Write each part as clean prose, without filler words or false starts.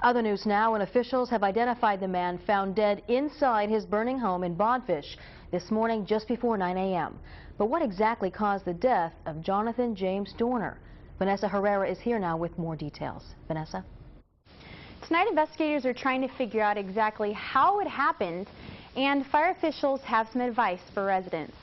Other news now, and officials have identified the man found dead inside his burning home in Bodfish this morning just before 9 a.m. But what exactly caused the death of Jonathan James Dorner? Vanessa Herrera is here now with more details. Vanessa? Tonight, investigators are trying to figure out exactly how it happened, and fire officials have some advice for residents.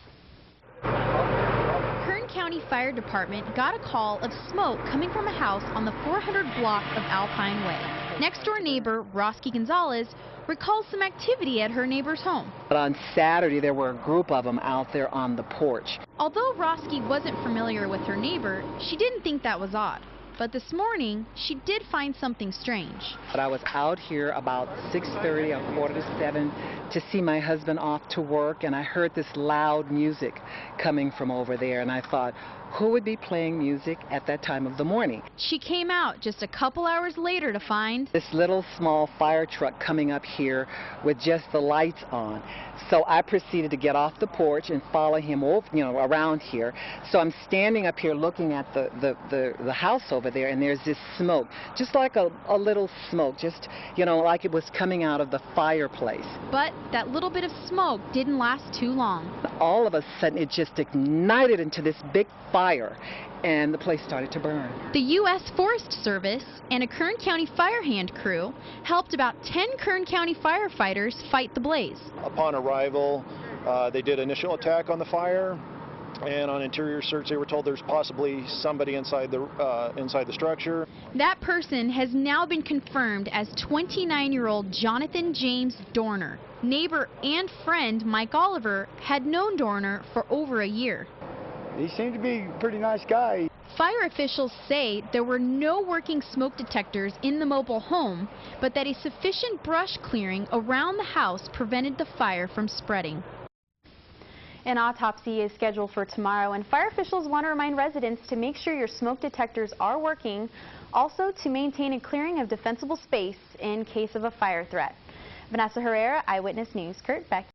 County Fire Department got a call of smoke coming from a house on the 400 block of Alpine Way. Next door neighbor, Roski Gonzalez, recalls some activity at her neighbor's home. But on Saturday, there were a group of them out there on the porch. Although Roski wasn't familiar with her neighbor, she didn't think that was odd. But this morning, she did find something strange. But I was out here about 6:30 or 6:45 to see my husband off to work, and I heard this loud music coming from over there, and I thought, who would be playing music at that time of the morning? She came out just a couple hours later to find this little small fire truck coming up here with just the lights on. So I proceeded to get off the porch and follow him over, around here. So I'm standing up here looking at the house over there, and there's this smoke, just like a little smoke, just, like it was coming out of the fireplace. But that little bit of smoke didn't last too long. All of a sudden, it just ignited into this big fire, and the place started to burn. The U.S. Forest Service and a Kern County fire hand crew helped about 10 Kern County firefighters fight the blaze. Upon arrival, they did initial attack on the fire, and on interior search they were told there's possibly somebody inside the structure. That person has now been confirmed as 29-year-old Jonathan James Dorner. Neighbor and friend Mike Oliver had known Dorner for over a year. He seemed to be a pretty nice guy. Fire officials say there were no working smoke detectors in the mobile home, but that a sufficient brush clearing around the house prevented the fire from spreading. An autopsy is scheduled for tomorrow, and fire officials want to remind residents to make sure your smoke detectors are working, also to maintain a clearing of defensible space in case of a fire threat. Vanessa Herrera, Eyewitness News. Kurt, back.